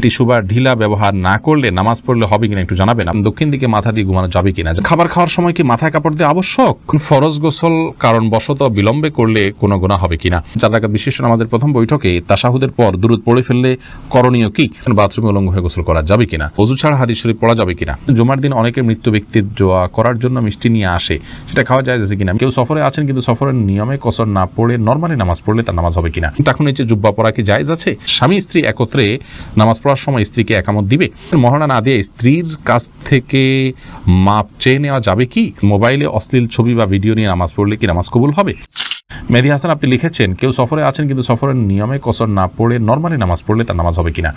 Tissue বা ঢিলা ব্যবহার না করলে নামাজ পড়লে হবে কিনা একটু জানাবেন। দক্ষিণ দিকে মাথা দিয়ে ঘুমানো যাবে কিনা? খাবার খাওয়ার সময় কি মাথায় কাপড় দিয়ে আবশ্যক? ফরজ গোসল কারণবশত বিলম্বে করলে কোনো গুনাহ হবে কিনা? 4 রাকাত বিশিষ্ট নামাজের প্রথম বৈঠকে তাশাহুদের পর দুরূদ পড়ে ফেললে করণীয় কি? বাথরুমে উলঙ্গ হয়ে গোসল করা যাবে কিনা? ওযু ছাড়া হাদিস শরীফ পড়া যাবে কিনা? জুমার দিন অনেকের মৃত্যু ব্যক্তির দোয়া করার জন্য মিষ্টি নিয়ে আসে, সেটা খাওয়া যায় কিনা? কেউ সফরে আছেন কিন্তু সফরের নিয়মে কসর না পড়ে নরমালি নামাজ পড়লে তার নামাজ হবে কিনা? টাকুর নিচে জুব্বা পরা কি জায়েজ আছে? স্বামী স্ত্রী একত্রে নামাজ পড়ার সময় স্ত্রীকে একামত দিবে? মহারণা না দিয়ে স্ত্রীর কাছ থেকে মাপ চেয়ে নেওয়া যাবে কি? মোবাইলে অশ্লীল ছবি বা ভিডিও নিয়ে নামাজ পড়লে কি নামাজ কবুল হবে? মেহেদী হাসান আপনি লিখেছেন, কেউ সফরে আছেন কিন্তু সফরের নিয়মে কসর না পড়ে নরমালি নামাজ পড়লে তার নামাজ হবে কিনা?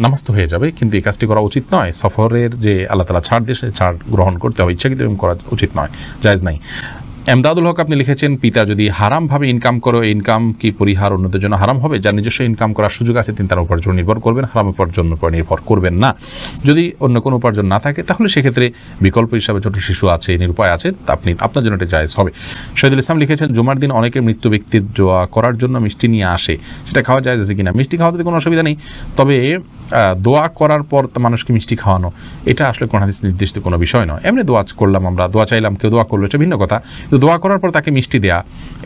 নামাজ তো হয়ে যাবে, কিন্তু এই কাজটি করা উচিত নয়। সফরের যে আল্লাহ তাআলা ছাড় দিয়ে ছাড় গ্রহণ করতে হবে, ইচ্ছাকৃত এরকম করা উচিত নয়, জায়েজ নাই। এমদাদুল হক আপনি লিখেছেন, পিতা যদি হারামভাবে ইনকাম করে ইনকাম কি পরিহার অন্যদের জন্য হারাম হবে? যার নিজস্ব ইনকাম করার সুযোগ আছে তিনি তার উপার্জন নির্ভর করবেন, হারাম উপার্জনের উপর নির্ভর করবেন না। যদি অন্য কোনো উপার্জন না থাকে তাহলে সেক্ষেত্রে বিকল্প হিসাবে ছোট শিশু আছে, নিরুপায় আছে, আপনি আপনার জন্য এটা জায়েজ হবে। শহীদুল ইসলাম লিখেছেন, জুমার দিন অনেকের মৃত্যু ব্যক্তির দোয়া করার জন্য মিষ্টি নিয়ে আসে, সেটা খাওয়া যায় কিনা? মিষ্টি খাওয়াতে কোনো অসুবিধা নেই, তবে দোয়া করার পর মানুষকে মিষ্টি খাওয়ানো এটা আসলে কোন হাদিস নির্দিষ্ট কোনো বিষয় নয়। এমনি দোয়া করলাম, আমরা দোয়া চাইলাম, কেউ দোয়া করলো, এটা ভিন্ন কথা। কিন্তু দোয়া করার পর তাকে মিষ্টি দেয়া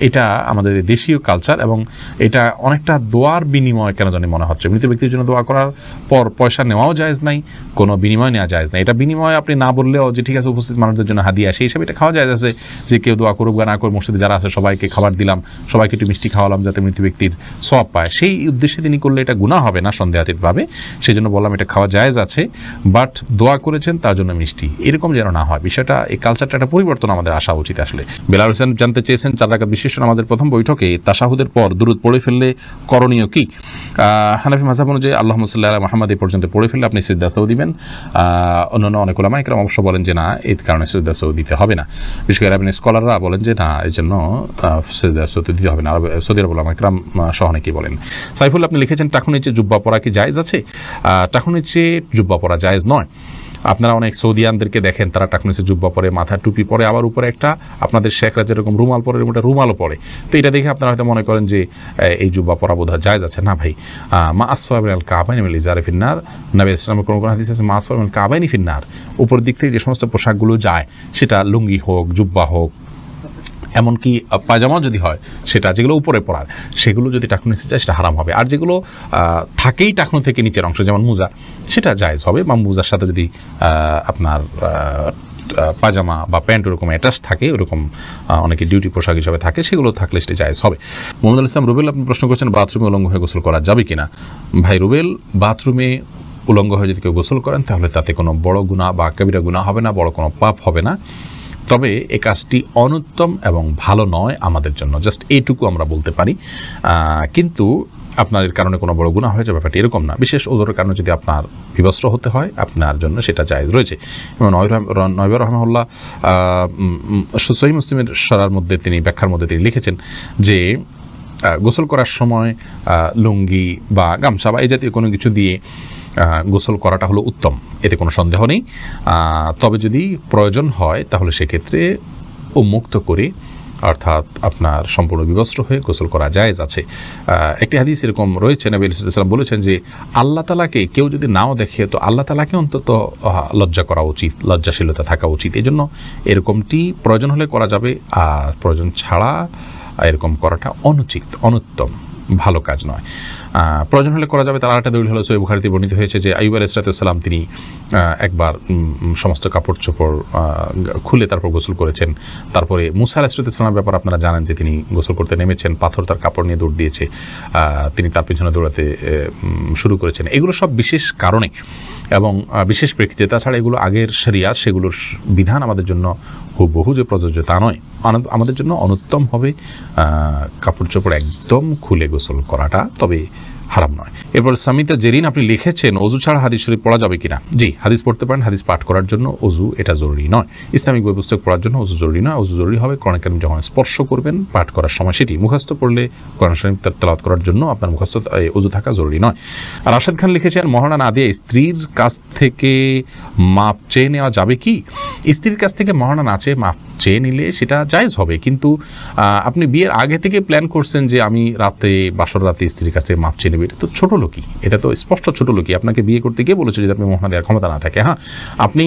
এটা আমাদের দেশীয় কালচার, এবং এটা অনেকটা দোয়ার বিনিময় কেন জানি মনে হচ্ছে। মৃত ব্যক্তির জন্য দোয়া করার পর পয়সা নেওয়াও জায়েজ নাই, কোনো বিনিময় নেওয়া জায়েজ নাই। এটা বিনিময় আপনি না বললেও যে ঠিক আছে উপস্থিত মানুষদের জন্য হাদিয়া, সেই হিসাবে এটা খাওয়া জায়েজ আছে, যে কেউ দোয়া করুক বা না করে মসজিদে যারা আছে সবাইকে খাবার দিলাম, সবাইকে একটু মিষ্টি খাওয়ালাম যাতে মৃত ব্যক্তির সওয়াব পায়, সেই উদ্দেশ্যে তিনি করলে এটা গুনাহ হবে না সন্দেহাতীতভাবে। সেই জন্য বললাম এটা খাওয়া জায়েজ আছে, বাট দোয়া করেছেন তার জন্য মিষ্টি এরকম যেন না হয়। বিষয়টা, এই কালচারটা একটা পরিবর্তন আমাদের আসা উচিত আসলে। বেলাল হোসেন জানতে চেয়েছেন, 4 রাকাত বিশিষ্ট নামাজের প্রথম বৈঠকে তাশাহুদের পর দুরূদ পড়ে ফেললে করণীয় কি? হানাফি মাযহাব অনুযায়ী আল্লাহুম্মা সাল্লি আলা মুহাম্মাদ এই পর্যন্ত পড়ে ফেললে আপনি সিজদা সাউ দিবেন। অন্যান্য অনেক উলামা ইকরাম অবশ্য বলেন যে না, এই কারণে সিজদা সাউ দিতে হবে না। বিশেষ করে আরবি স্কলাররা বলেন যে না, এই জন্য সিজদা সাউ দিতে হবে না। সৌদি আরব উলামা ইকরাম সহ অনেকেই বলেন। সাইফুল আপনি লিখেছেন, টাকুর নিচে জুব্বা পরা কি জায়েজ আছে? টাকুর নিচে জুব্বা পরা জায়েজ নয়। আপনারা অনেক সৌদিয়ানদেরকে দেখেন, তারা টাকুর নিচে জুব্বা পরে, মাথা টুপি পরে, আবার উপরে একটা আপনাদের শেখরা যেরকম রুমাল পরে এরকম একটা রুমালও পরে। তো এটা দেখে আপনারা হয়তো মনে করেন যে এই জুব্বা পরা বোধহয় জায়েজ আছে। না ভাই, মা আসফা মিনাল কাবাইনি মিনাল ইজারি ফিন্নার, নবী ইসলামের কোনো হাদিস আছে মা আসফা মিনাল কাবাইনি ফিন্নার, উপর দিক থেকে যে সমস্ত পোশাকগুলো যায়, সেটা লুঙ্গি হোক, জুব্বা হোক, এমনকি পায়জামাও যদি হয়, সেটা যেগুলো উপরে পড়ার, সেগুলো যদি টাকুর নিচে যায় সেটা হারাম হবে। আর যেগুলো থাকেই টাকুন থেকে নিচের অংশ, যেমন মোজা, সেটা জায়েজ হবে। বা মোজার সাথে যদি আপনার পাজামা বা প্যান্ট ওরকম অ্যাটাচ থাকে, ওরকম অনেকে ডিউটি পোশাক হিসাবে থাকে, সেগুলো থাকলে সেটা জায়েজ হবে। মোহাম্মদ ইসলাম রুবেল আপনি প্রশ্ন করছেন, বাথরুমে উলঙ্গ হয়ে গোসল করা যাবে কিনা? ভাই রুবেল, বাথরুমে উলঙ্গ হয়ে যদি কেউ গোসল করেন তাহলে তাতে কোনো বড় গুনাহ বা কবিরা গুনাহ হবে না, বড় কোনো পাপ হবে না। তবে এই কাজটি অনুত্তম এবং ভালো নয় আমাদের জন্য, জাস্ট এইটুকু আমরা বলতে পারি। কিন্তু আপনার এর কারণে কোনো বড় গুনাহ হয়ে যাবে ব্যাপারটি এরকম না। বিশেষ ওজরের কারণে যদি আপনার বিবস্ত্র হতে হয়, আপনার জন্য সেটা জায়েজ রয়েছে। এবং নয়বার রহমাহুল্লাহ সহিহ মুসলিমের সরার মধ্যে তিনি ব্যাখ্যার মধ্যে তিনি লিখেছেন যে গোসল করার সময় লুঙ্গি বা গামছা বা এই জাতীয় কোনো কিছু দিয়ে গোসল করাটা হলো উত্তম, এতে কোনো সন্দেহ নেই। তবে যদি প্রয়োজন হয় তাহলে সেক্ষেত্রে উন্মুক্ত করে, অর্থাৎ আপনার সম্পূর্ণ বিবস্ত্র হয়ে গোসল করা জায়েজ আছে। একটি হাদিস এরকম রয়েছে, নবী সাল্লাল্লাহু আলাইহি ওয়াসাল্লাম বলেছেন যে আল্লাহ তাআলাকে কেউ যদি নাও দেখে তো আল্লাহ তাআলাকে অন্তত লজ্জা করা উচিত, লজ্জাশীলতা থাকা উচিত। এই জন্য এরকমটি প্রয়োজন হলে করা যাবে, আর প্রয়োজন ছাড়া এরকম করাটা অনুচিত, অনুত্তম, ভালো কাজ নয়। প্রয়োজন হলে করা যাবে। তার আরেকটা দলিল হলো সহিহ বুখারীতে বর্ণিত হয়েছে যে আইয়ুব আলাইহিস সালাম তিনি একবার সমস্ত কাপড় চোপড় খুলে তারপর গোসল করেছেন। তারপরে মুসা আলাইহিস সালামের ব্যাপার আপনারা জানেন যে তিনি গোসল করতে নেমেছেন, পাথর তার কাপড় নিয়ে দৌড় দিয়েছে, তিনি তার পিছনে দৌড়াতে শুরু করেছেন। এগুলো সব বিশেষ কারণে এবং বিশেষ প্রেক্ষিতে, তাছাড়া এগুলো আগের শরিয়াত, সেগুলোর বিধান আমাদের জন্য হুবহু যে প্রযোজ্য তা নয়। আমাদের জন্য অনুত্তম হবে কাপড় চোপড় একদম খুলে গোসল করাটা, তবে হারাম নয়। এরপর সামিতা জেরিন আপনি লিখেছেন, অজু ছাড়া হাদিস শরীফ পড়া যাবে কিনা? জি, হাদিস পড়তে পারেন। হাদিস পাঠ করার জন্য অজু এটা জরুরি নয়। ইসলামিক বই পুস্তক পড়ার জন্য অজু জরুরি নয়। অজু জরুরি হবে কোরআন কারীম যখন স্পর্শ করবেন পাঠ করার সময়, সেটি মুখস্থ পড়লে কোরআন শরীফ তেলাওয়াত করার জন্য আপনার মুখস্থ অজু থাকা জরুরি নয়। আর রাশেদ খান লিখেছেন, মহারণা না দিয়ে স্ত্রীর কাছ থেকে মাপ চেয়ে নেওয়া যাবে কি? স্ত্রীর কাছ থেকে মহানা না চেয়ে মাফ চেয়ে নিলে সেটা জায়েজ হবে, কিন্তু আপনি বিয়ের আগে থেকে প্ল্যান করছেন যে আমি রাতে বাসর রাতে স্ত্রীর কাছ থেকে মাফ চেয়ে নেবে, এটা তো ছোট লোকই, এটা তো স্পষ্ট ছোট লোকই। আপনাকে বিয়ে করতে গিয়ে বলেছে যদি আপনি মহানা দেওয়ার ক্ষমতা না থাকে, হ্যাঁ আপনি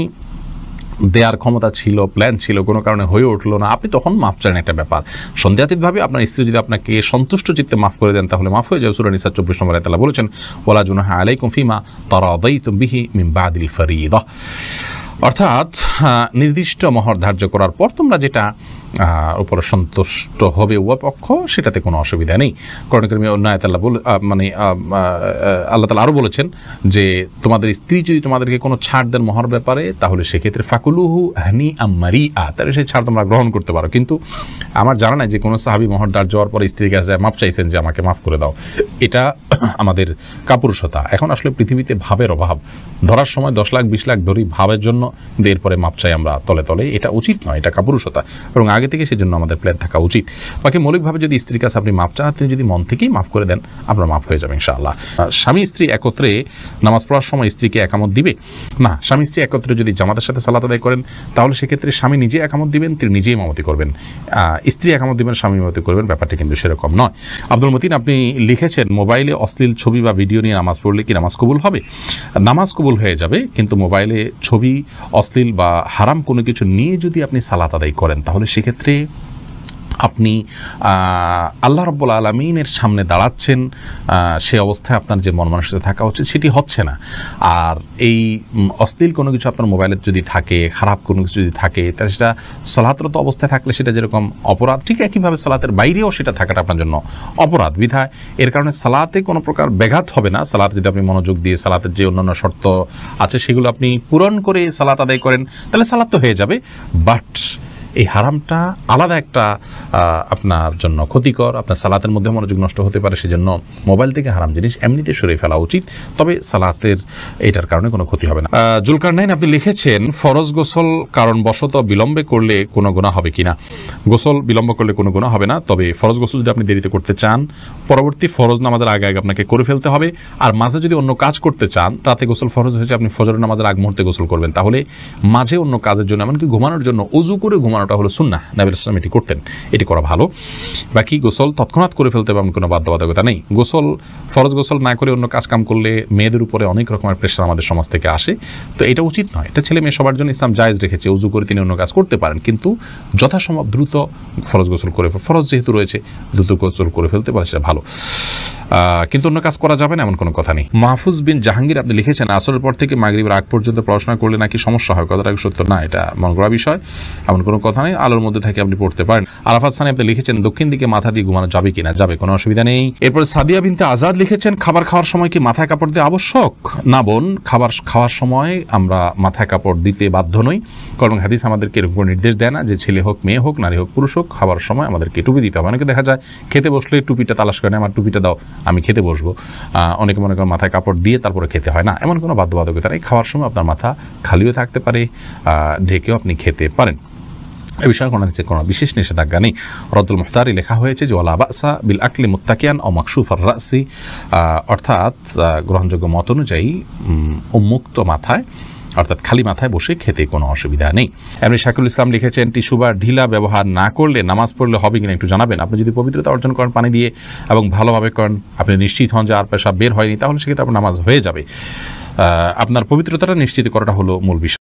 দেওয়ার ক্ষমতা ছিল, প্ল্যান ছিল, কোনো কারণে হয়ে উঠলো না, আপনি তখন মাফ চান, একটা ব্যাপার। সন্দেহাতীতভাবে আপনার স্ত্রী যদি আপনাকে সন্তুষ্ট চিত্তে মাফ করে দেন তাহলে মাফ হয়ে যাবে। সূরা নিসা 24 নম্বর আয়াতে আল্লাহ বলেছেন ওয়ালা জুনাহা আলাইকুম ফিমা তারাদাইতুম বিহি মিন বাদিল ফরিদা, অর্থাৎ নির্দিষ্ট মহর ধার্য করার পর তোমরা যেটা উপরে সন্তুষ্ট হবে উভয় পক্ষ, সেটাতে কোনো অসুবিধা নেই। কোরআন কারীমে অন্য আয়াতে আল্লাহ তাআলা আরও বলেছেন যে তোমাদের স্ত্রী যদি তোমাদেরকে কোনো ছাড় দেন মহর ব্যাপারে তাহলে সেক্ষেত্রে ফাকুলুহু হানিআম মারিআ, তাহলে সেই ছাড় তোমরা গ্রহণ করতে পারো। কিন্তু আমার জানা নাই যে কোনো সাহাবী মহর ধার্য হওয়ার পরে স্ত্রীর কাছে মাপ চাইছেন যে আমাকে মাফ করে দাও, এটা আমাদের কাপুরুষতা। এখন আসলে পৃথিবীতে ভাবের অভাব, ধরার সময় 10 লাখ 20 লাখ ধরি ভাবের জন্য, কিন্তু এরপরে মাপ চাই আমরা তলে তলে, এটা উচিত নয়, এটা কাপুরুষতা, এবং আগে থেকে সেজন্য আমাদের প্ল্যান থাকা উচিত। বাকি মৌলিকভাবে যদি স্ত্রীর কাছে আপনি মাপ চান, তিনি যদি মন থেকেই মাফ করে দেন আপনার মাফ হয়ে যাবে ইনশাআল্লাহ। স্বামী স্ত্রী একত্রে নামাজ পড়ার সময় স্ত্রীকে একামত দিবে না। স্বামী স্ত্রী একত্রে যদি জামাতের সাথে সালাত আদায় করেন তাহলে সেক্ষেত্রে স্বামী নিজে একামত দিবেন, তিনি নিজেই ইমামতি করবেন, স্ত্রী একামত দিবেন, স্বামী ইমামতি করবেন, ব্যাপারটা কিন্তু সেরকম নয়। আব্দুল মতিন আপনি লিখেছেন মোবাইলে অশ্লীল ছবি বা ভিডিও নিয়ে নামাজ পড়লে কি নামাজ কবুল হবে? নামাজ কবুল হয়ে যাবে, কিন্তু মোবাইলে ছবি, অশ্লীল বা হারাম কোনো কিছু নিয়ে যদি আপনি সালাত আদায় করেন তাহলে সেক্ষেত্রে আপনি আল্লাহ রাব্বুল আলামিনের সামনে দাঁড়াচ্ছেন, সে অবস্থায় আপনার যে মন মানসিকতা থাকা উচিত সেটি হচ্ছে না। আর এই অশ্লীল কোনো কিছু আপনার মোবাইলে যদি থাকে, খারাপ কোনো কিছু যদি থাকে, তাহলে সেটা সালাতরত অবস্থায় থাকলে সেটা যেরকম অপরাধ, ঠিক একইভাবে সালাতের বাইরেও সেটা থাকাটা আপনার জন্য অপরাধ। বিধায় এর কারণে সালাতে কোনো প্রকার ব্যাঘাত হবে না। সালাতে যদি আপনি মনোযোগ দিয়ে সালাতের যে অন্যান্য শর্ত আছে সেগুলো আপনি পূরণ করে সালাত আদায় করেন তাহলে সালাত তো হয়ে যাবে, বাট এই হারামটা আলাদা একটা আপনার জন্য ক্ষতিকর, আপনার সালাতের মধ্যে মনোযোগ নষ্ট হতে পারে, সেজন্য মোবাইল থেকে হারাম জিনিস এমনিতে সরিয়ে ফেলা উচিত, তবে সালাতের এটার কারণে কোনো ক্ষতি হবে না। জুলকারনাইন আপনি লিখেছেন ফরজ গোসল কারণবশত বিলম্বে করলে কোনো গুনাহ হবে কিনা? গোসল বিলম্ব করলে কোনো গুনাহ হবে না, তবে ফরজ গোসল যদি আপনি দেরিতে করতে চান পরবর্তী ফরজ নামাজের আগে আগে আপনাকে করে ফেলতে হবে। আর মাঝে যদি অন্য কাজ করতে চান, রাতে গোসল ফরজ হয়েছে, আপনি ফজরের নামাজের আগ মুহূর্তে গোসল করবেন, তাহলে মাঝে অন্য কাজের জন্য এমনকি ঘুমানোর জন্য ওযু করে ঘুমানোটা হলো সুন্নাহ, নবী সাল্লাল্লাহু আলাইহি ওয়াসাল্লাম এটি করতেন, এটি করা ভালো। বাকি গোসল তৎক্ষণাৎ করে ফেলতে হবে এমন কোনো বাধ্যবাধকতা নেই। গোসল ফরজ গোসল না করে অন্য কাজ কাম করলে মেয়েদের উপরে অনেক রকমের প্রেশার আমাদের সমাজ থেকে আসে, তো এটা উচিত নয়। এটা ছেলে মেয়ে সবার জন্য ইসলাম জায়েজ রেখেছে, ওযু করে তিনি অন্য কাজ করতে পারেন, কিন্তু যথাসম্ভব দ্রুত ফরজ গোসল করে, ফরজ যেহেতু রয়েছে দ্রুত গোসল করে ফেলতে পারে সেটা ভালো, কিন্তু অন্য কাজ করা যাবে না এমন কোনো কথা নেই। মাহফুজ বিন জাহাঙ্গীর আপনি লিখেছেন আসরের পর থেকে মাগরিবের আগ পর্যন্ত পড়াশোনা করলে নাকি সমস্যা হয়, কথাটা সত্য না, এটা মন গড়া বিষয়, এমন কোনো কথা নেই, আলোর মধ্যে থেকে আপনি পড়তে পারেন। আরাফাত সানি আপনি লিখেছেন দক্ষিণ দিকে মাথা দিয়ে ঘুমানো যাবে কিনা? যাবে, কোনো অসুবিধা নেই। এরপর সাদিয়া বিনতে আজাদ লিখেছেন খাবার খাওয়ার সময় কি মাথায় কাপড় দেওয়া আবশ্যক? না বোন, খাবার খাওয়ার সময় আমরা মাথায় কাপড় দিতে বাধ্য নই, কারণ হাদিস আমাদেরকে এরকম নির্দেশ দেয় না যে ছেলে হোক মেয়ে হোক নারী হোক পুরুষ হোক খাবার সময় আমাদেরকে টুপি দিতে হবে। অনেকে দেখা যায় খেতে বসলে টুপিটা তালাশ করে, আমার টুপিটা দাও আমি খেতে বসবো, অনেকে মনে করেন মাথায় কাপড় দিয়ে তারপরে খেতে হয় না, এমন কোনো বাধ্যবাধকতা নেই। খাওয়ার সময় আপনার মাথা খালিও থাকতে পারে, ঢেকেও আপনি খেতে পারেন, এ বিষয়ে কোনো বিশেষ নিষেধাজ্ঞা নেই। রদ্দুল মুখতারি লেখা হয়েছে যে ওয়ালা বাসা বিল আকলি মুত্তাকিয়ান ও মাকশুফার রাসি, অর্থাৎ গ্রহণযোগ্য মত অনুযায়ী উন্মুক্ত মাথায় অর্থাৎ খালি মাথায় বসে খেতে কোনো অসুবিধা নেই। এমনি শাকিল ইসলাম লিখেছেন টিস্যু বা ঢিলা ব্যবহার না করলে নামাজ পড়লে হবে কিনা একটু জানাবেন। আপনি যদি পবিত্রতা অর্জন করেন পানি দিয়ে এবং ভালোভাবে করেন, আপনি নিশ্চিত হন যে আর পেশাব বের হয়নি, তাহলে সেক্ষেত্রে আপনার নামাজ হয়ে যাবে। আপনার পবিত্রতাটা নিশ্চিত করাটা হলো মূল বিষয়।